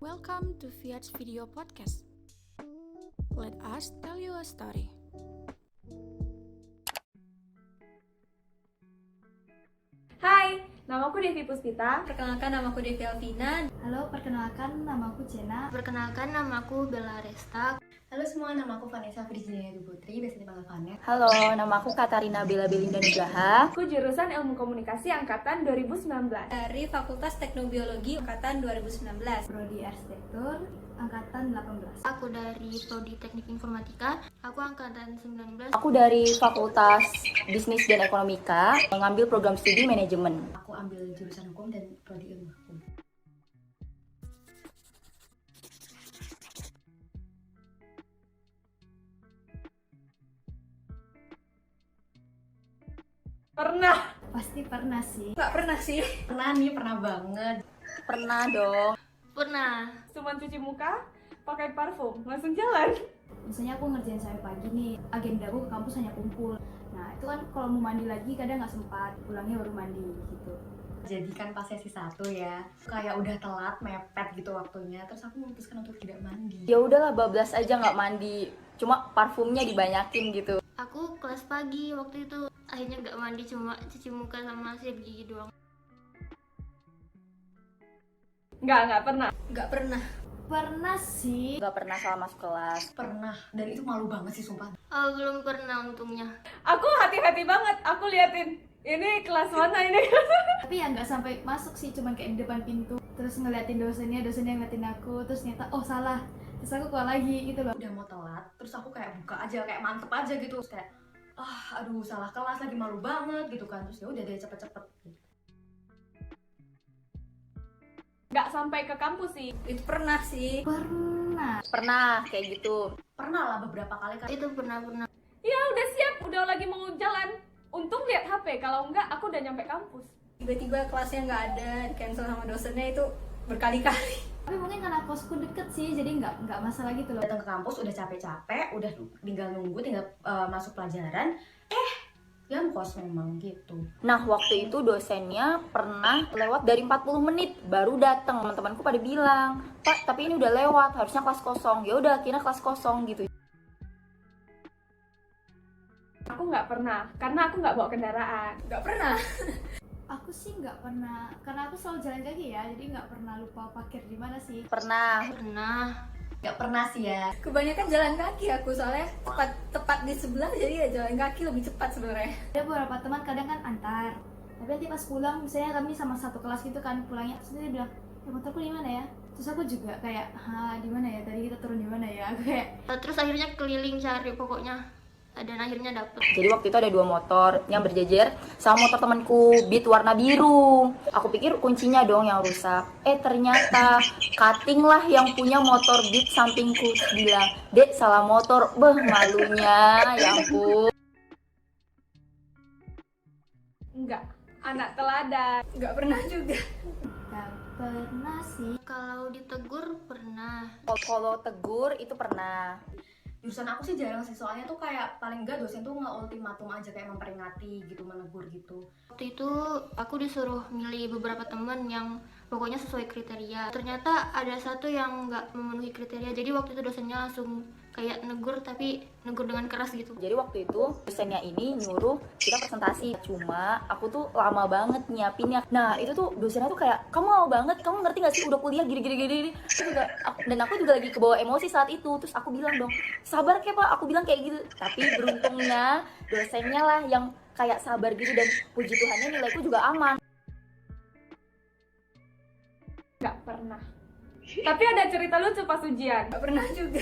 Welcome to Fiat's Video Podcast. Let us tell you a story. Hai, namaku Devi Puspita. Perkenalkan, namaku Devi Alvina. Halo, perkenalkan namaku Jena. Perkenalkan, namaku Bella Resta. Halo semua, nama aku Vanessa Virginia Putri, biasa dipanggil Vanet. Halo, nama aku Katarina Bella Belinda Nugraha. Aku jurusan Ilmu Komunikasi angkatan 2019. Dari Fakultas Teknobiologi angkatan 2019. Prodi Arsitektur angkatan 18. Aku dari Prodi Teknik Informatika. Aku angkatan 19. Aku dari Fakultas Bisnis dan Ekonomika, mengambil program studi manajemen. Aku ambil jurusan hukum dan prodi ilmu hukum. Pernah. Pasti pernah sih. Nggak pernah sih. Pernah banget. Pernah dong. Pernah. Cuma cuci muka, pakai parfum, langsung jalan. Misalnya aku ngerjain sampai pagi nih, agenda aku ke kampus hanya kumpul. Nah itu kan kalau mau mandi lagi kadang nggak sempat, pulangnya baru mandi gitu. Jadi kan pas sesi 1 ya, kayak udah telat, mepet gitu waktunya. Terus aku memutuskan untuk tidak mandi. Ya udahlah, bablas aja nggak mandi. Cuma parfumnya dibanyakin gitu. Aku kelas pagi waktu itu. Akhirnya nggak mandi, cuma cuci muka sama sikat gigi doang. Nggak pernah. Nggak pernah. Pernah sih. Nggak pernah salah masuk kelas. Pernah, dan itu malu banget sih sumpah. Belum pernah untungnya. Aku hati-hati banget, aku liatin. Ini kelas mana ini? Tapi ya nggak sampai masuk sih, cuman kayak di depan pintu. Terus ngeliatin dosennya ngeliatin aku. Terus ternyata, oh salah. Terus aku keluar lagi gitu loh. Udah mau telat, terus aku kayak buka aja, kayak mantep aja gitu. Terus kayak, aduh salah kelas lagi, malu banget gitu kan. Terus ya udah deh cepet-cepet gitu. Nggak sampai ke kampus sih. Itu pernah sih. Pernah. Pernah kayak gitu. Pernah lah beberapa kali kan. Itu pernah. Ya udah siap, udah lagi mau jalan. Untung lihat HP, kalau enggak aku udah nyampe kampus. Tiba-tiba kelasnya nggak ada, di cancel sama dosennya itu berkali-kali. Tapi mungkin karena kosku deket sih, jadi nggak masalah gitu loh. Datang ke kampus udah capek-capek, udah tinggal nunggu, tinggal masuk pelajaran. Yang kos memang gitu. Nah, waktu itu dosennya pernah lewat dari 40 menit baru datang. Teman-temanku pada bilang, "Pak, tapi ini udah lewat, harusnya kelas kosong." Ya udah, akhirnya kelas kosong gitu. Aku nggak pernah, karena aku nggak bawa kendaraan. Nggak pernah. Aku sih nggak pernah, karena aku selalu jalan kaki ya, jadi nggak pernah lupa parkir di mana sih. Pernah. Gak pernah sih ya. Kebanyakan jalan kaki aku, soalnya tepat di sebelah, jadi ya jalan kaki lebih cepat sebenarnya. Ada beberapa teman kadang kan antar, tapi nanti pas pulang misalnya kami sama satu kelas gitu kan, pulangnya terus dia bilang, ya motorku di mana ya? Terus aku juga kayak, di mana ya, tadi kita turun di mana ya? Aku kayak Terus akhirnya keliling cari pokoknya, dan akhirnya dapet. Jadi waktu itu ada 2 motor yang berjejer sama motor temanku Beat warna biru. Aku pikir kuncinya dong yang rusak. Ternyata cutting lah yang punya motor Beat sampingku. Terus bilang, "Dek, salah motor." Beh, malunya, ya ampun. Enggak, anak teladan. Nggak pernah juga. nggak pernah sih. Kalau ditegur pernah. Kalau tegur itu pernah. Jurusan aku sih jarang sih, soalnya tuh kayak paling enggak dosen tuh nge-ultimatum aja, kayak memperingati gitu, menegur gitu. Waktu itu aku disuruh milih beberapa teman yang pokoknya sesuai kriteria. Ternyata ada satu yang nggak memenuhi kriteria, jadi waktu itu dosennya langsung kayak negur, tapi negur dengan keras gitu. Jadi waktu itu dosennya ini nyuruh kita presentasi. Cuma aku tuh lama banget nyiapinnya. Nah itu tuh dosennya tuh kayak, "Kamu lama banget, kamu ngerti gak sih udah kuliah gini-gini." Dan aku juga lagi kebawa emosi saat itu. Terus aku bilang dong, "Sabar Kek Pak," aku bilang kayak gitu. Tapi beruntungnya dosennya lah yang kayak sabar gitu, dan puji Tuhannya nilaiku juga aman. Nggak pernah. Tapi ada cerita lucu pas ujian. Nggak pernah juga.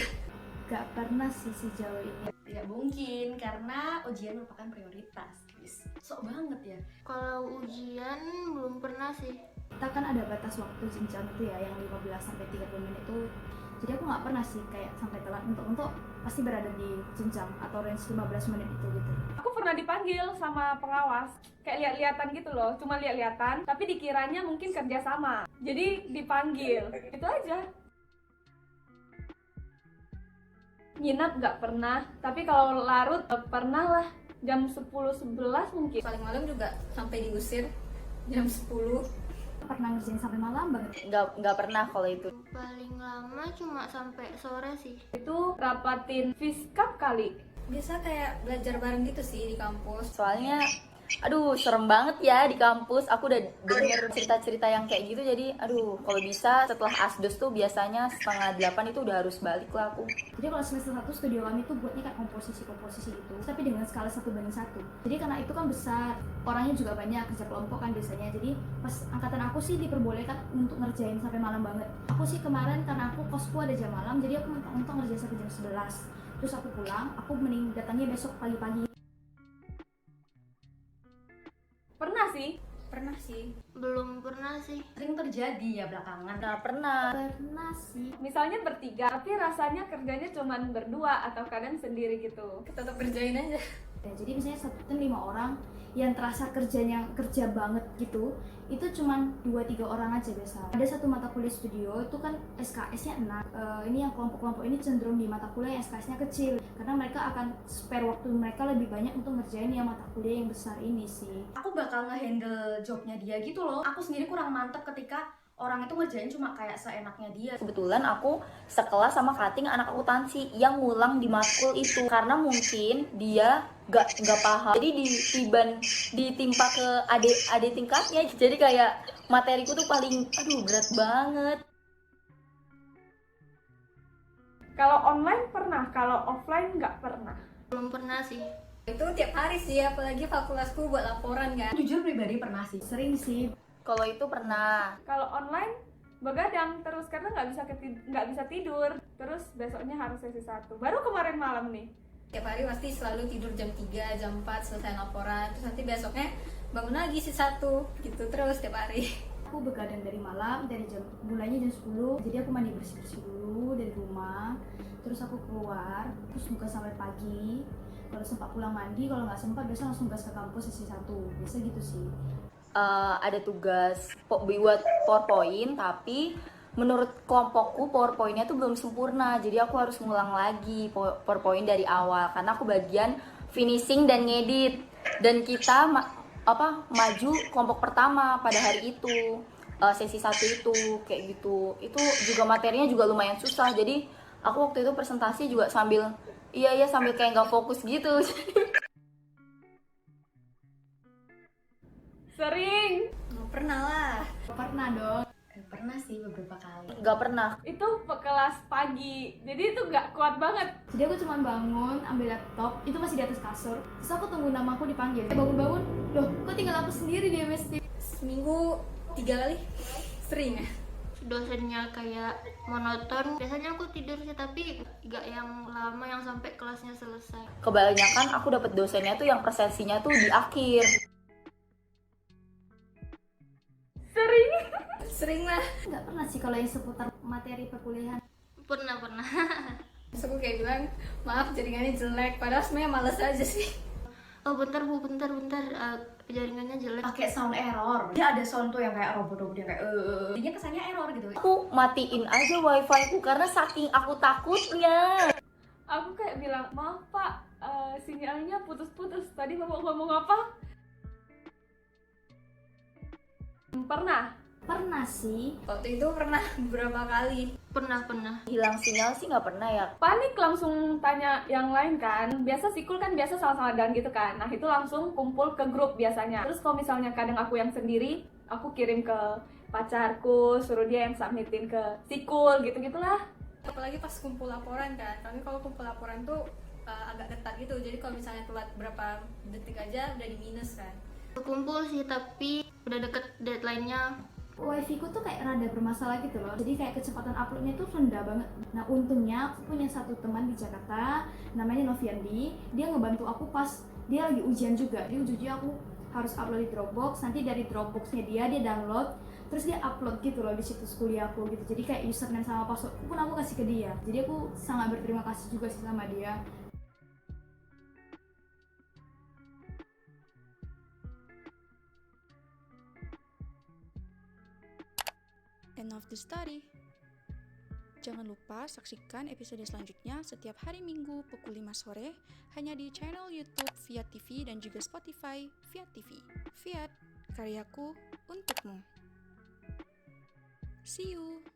Nggak pernah sih sejauh ini. Tidak mungkin, karena ujian merupakan prioritas. Sok banget ya. Kalau ujian belum pernah sih. Kita kan ada batas waktu jenjang itu ya, yang 15-30 menit itu. Jadi aku nggak pernah sih kayak sampai telat, untuk pasti berada di jenjang atau range 15 menit itu gitu. Aku pernah dipanggil sama pengawas, kayak lihat-lihatan gitu loh, cuma lihat-lihatan, tapi dikiranya mungkin kerja sama. Jadi dipanggil, itu aja. Nginap nggak pernah, tapi kalau larut pernah lah, jam 10-11 mungkin. Paling malam juga sampai diusir jam 10. Pernah ngerjain sampai malam banget? Nggak pernah kalau itu. Paling lama cuma sampai sore sih. Itu rapatin fiskap kali. Biasa kayak belajar bareng gitu sih di kampus. Soalnya aduh serem banget ya di kampus. Aku udah denger cerita-cerita yang kayak gitu, jadi aduh kalau bisa setelah asdos tuh biasanya 7:30 itu udah harus balik lah aku. Jadi kalau semester 1 studio kami tuh buatnya kayak komposisi itu, tapi dengan skala 1:1. Jadi karena itu kan besar, orangnya juga banyak, kerja kelompok kan biasanya. Jadi pas angkatan aku sih diperbolehkan untuk ngerjain sampai malam banget. Aku sih kemarin karena aku kosku ada jam malam, jadi aku mentok-mentok ngerjain sampai jam 11. Terus aku pulang, aku mending datangnya besok pagi-pagi. Pernah sih. Pernah sih. Belum pernah sih. Sering terjadi ya belakangan. Nah pernah. Pernah sih. Misalnya bertiga, tapi rasanya kerjanya cuman berdua atau kadang sendiri gitu. Tetap kerjain aja. Ya, jadi misalnya satu tim 5 orang, yang terasa kerjanya kerja banget gitu, itu cuman 2-3 orang aja biasa. Ada satu mata kuliah studio itu kan SKS-nya 6. Ini yang kelompok-kelompok ini cenderung di mata kuliah yang SKS-nya kecil, karena mereka akan spare waktu mereka lebih banyak untuk ngerjain yang mata kuliah yang besar ini sih. Aku bakal nge-handle jobnya dia gitu loh. Aku sendiri kurang mantep ketika orang itu ngerjain cuma kayak seenaknya dia. Kebetulan aku sekelas sama kating anak akuntansi yang ngulang di matkul itu, karena mungkin dia nggak paham, jadi ditimpa ke adik tingkatnya, jadi kayak materiku tuh paling berat banget. Kalau online pernah, kalau offline nggak pernah. Belum pernah sih. Itu tiap hari sih, apalagi fakultasku buat laporan kan. Jujur pribadi pernah sih. Sering sih. Kalau itu pernah. Kalau online begadang terus karena nggak bisa tidur, terus besoknya harus sesi 1. Baru kemarin malam nih. Tiap hari pasti selalu tidur jam 3, jam 4 selesai laporan. Terus nanti besoknya bangun lagi si 1 gitu terus tiap hari. Aku begadang dari malam, mulainya jam 10. Jadi aku mandi bersih-bersih dulu dari rumah, terus aku keluar, terus buka sampai pagi. Kalau sempat pulang mandi, kalau nggak sempat biasa langsung gas ke kampus sesi 1. Biasa gitu sih. Ada tugas buat PowerPoint, tapi menurut kelompokku PowerPoint-nya tuh belum sempurna, jadi aku harus ngulang lagi PowerPoint dari awal karena aku bagian finishing dan ngedit, dan kita maju kelompok pertama pada hari itu, sesi 1 itu kayak gitu. Itu juga materinya juga lumayan susah, jadi aku waktu itu presentasi juga sambil sambil kayak nggak fokus gitu. Sering. Pernah lah. Pernah dong. Pernah sih beberapa kali. Nggak pernah. Itu kelas pagi, jadi itu nggak kuat banget. Jadi aku cuma bangun, ambil laptop, itu masih di atas kasur. Terus aku tunggu nama aku dipanggil. Bangun-bangun, loh kok tinggal aku sendiri di MST? Seminggu 3 kali. Sering ya. Dosennya kayak monoton. Biasanya aku tidur sih, tapi nggak yang lama yang sampai kelasnya selesai. Kebanyakan aku dapet dosennya tuh yang presensinya tuh di akhir. Sering lah. Nggak pernah sih kalau yang seputar materi perkuliahan. Pernah. Terus aku kayak bilang, maaf jaringannya jelek. Padahal sebenarnya males aja sih. Oh bentar bu, bentar. Jaringannya jelek. Pakai sound error. Dia ada sound tuh yang kayak robot yang kayak jadinya kesannya error gitu. Aku matiin aja wifi ku karena saking aku takutnya. Aku kayak bilang, maaf pak, sinyalnya putus-putus. Tadi bapak ngomong apa? Pernah sih. Waktu itu pernah beberapa kali. Pernah. Hilang sinyal sih nggak pernah ya. Panik langsung tanya yang lain kan. Biasa sikul kan biasa salah-salah dan gitu kan. Nah itu langsung kumpul ke grup biasanya. Terus kalau misalnya kadang aku yang sendiri, aku kirim ke pacarku, suruh dia yang submitin ke sikul gitu-gitulah. Apalagi pas kumpul laporan kan. Kami kalau kumpul laporan tuh agak ketat gitu. Jadi kalau misalnya telat berapa detik aja udah di minus kan. Kumpul sih, tapi udah deket deadline-nya. Wifi ku tuh kayak rada bermasalah gitu loh. Jadi kayak kecepatan uploadnya tuh rendah banget. Nah untungnya aku punya satu teman di Jakarta, namanya Noviandi. Dia ngebantu aku pas dia lagi ujian juga. Dia ujungnya aku harus upload di Dropbox. Nanti dari Dropboxnya dia download, terus dia upload gitu loh di situs kuliahku gitu. Jadi kayak username sama password pun aku kasih ke dia. Jadi aku sangat berterima kasih juga sih sama dia. End of the story. Jangan lupa saksikan episode selanjutnya setiap hari Minggu pukul 5 sore hanya di channel YouTube Fiat TV dan juga Spotify Fiat TV. Fiat, karyaku untukmu. See you!